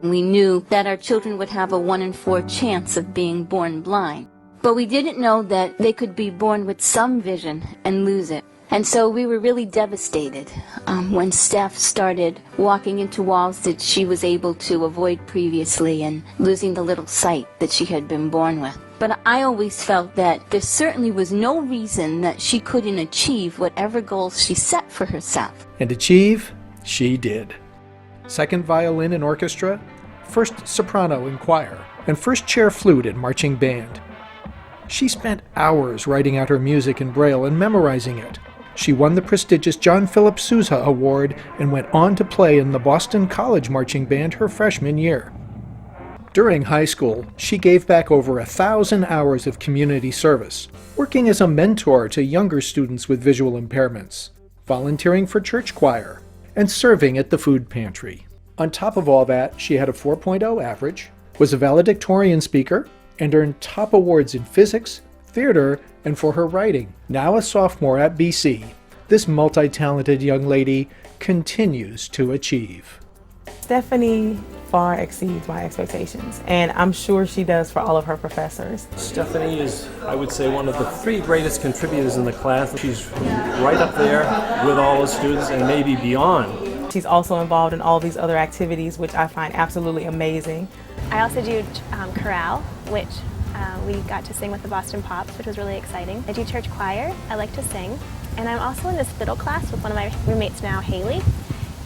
We knew that our children would have a 1 in 4 chance of being born blind. But we didn't know that they could be born with some vision and lose it. And so we were really devastated when Steph started walking into walls that she was able to avoid previously and losing the little sight that she had been born with. But I always felt that there certainly was no reason that she couldn't achieve whatever goals she set for herself. And achieve, she did. Second violin in orchestra, first soprano in choir, and first chair flute in marching band. She spent hours writing out her music in Braille and memorizing it. She won the prestigious John Philip Sousa Award and went on to play in the Boston College Marching Band her freshman year. During high school, she gave back over 1,000 hours of community service, working as a mentor to younger students with visual impairments, volunteering for church choir, and serving at the food pantry. On top of all that, she had a 4.0 average, was a valedictorian speaker, and earned top awards in physics, theater, and for her writing. Now a sophomore at BC, this multi-talented young lady continues to achieve. Stephanie far exceeds my expectations, and I'm sure she does for all of her professors. Stephanie is, I would say, one of the 3 greatest contributors in the class. She's right up there with all the students and maybe beyond. She's also involved in all these other activities, which I find absolutely amazing. I also do chorale, which we got to sing with the Boston Pops, which was really exciting. I do church choir, I like to sing, and I'm also in this fiddle class with one of my roommates now, Haley,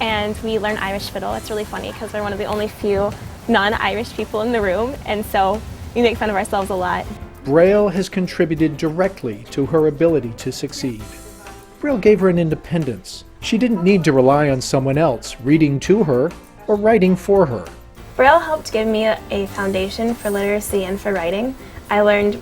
and we learn Irish fiddle. It's really funny because we're one of the only few non-Irish people in the room, and so we make fun of ourselves a lot. Braille has contributed directly to her ability to succeed. Braille gave her an independence. She didn't need to rely on someone else reading to her or writing for her. Braille helped give me a foundation for literacy and for writing. I learned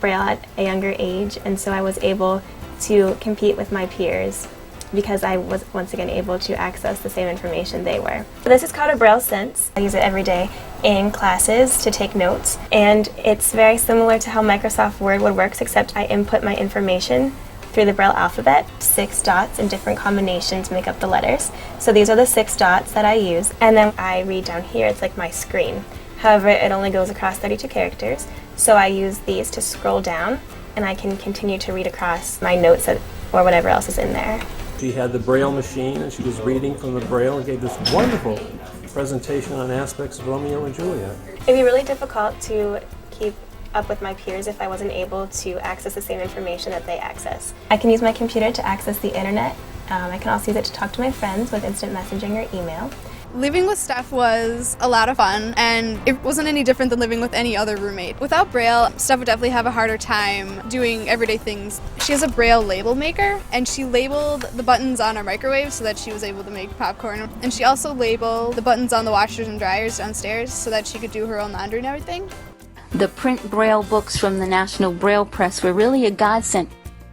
Braille at a younger age, and so I was able to compete with my peers because I was once again able to access the same information they were. This is called a Braille Sense. I use it every day in classes to take notes, and it's very similar to how Microsoft Word would work, except I input my information through the Braille alphabet. 6 dots in different combinations make up the letters. So these are the 6 dots that I use, and then I read down here. It's like my screen. However, it only goes across 32 characters, so I use these to scroll down, and I can continue to read across my notes or whatever else is in there. She had the Braille machine, and she was reading from the Braille and gave this wonderful presentation on aspects of Romeo and Juliet. It'd be really difficult to keep up with my peers if I wasn't able to access the same information that they access. I can use my computer to access the internet. I can also use it to talk to my friends with instant messaging or email. Living with Steph was a lot of fun, and it wasn't any different than living with any other roommate. Without Braille, Steph would definitely have a harder time doing everyday things. She has a Braille label maker, and she labeled the buttons on our microwave so that she was able to make popcorn. And she also labeled the buttons on the washers and dryers downstairs so that she could do her own laundry and everything. The print Braille books from the National Braille Press were really a godsend.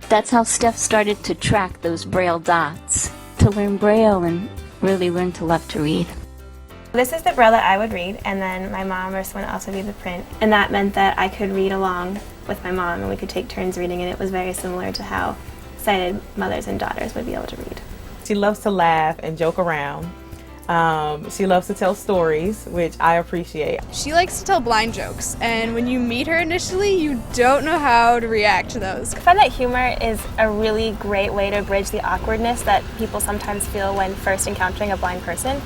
That's how Steph started to track those Braille dots, to learn Braille and really learn to love to read. This is the Braille that I would read, and then my mom or someone else would read the print. And that meant that I could read along with my mom, and we could take turns reading, and it was very similar to how sighted mothers and daughters would be able to read. She loves to laugh and joke around. She loves to tell stories, which I appreciate. She likes to tell blind jokes, and when you meet her initially, you don't know how to react to those. I find that humor is a really great way to bridge the awkwardness that people sometimes feel when first encountering a blind person.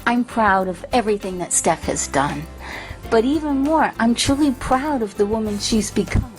I'm proud of everything that Steph has done, but even more, I'm truly proud of the woman she's become.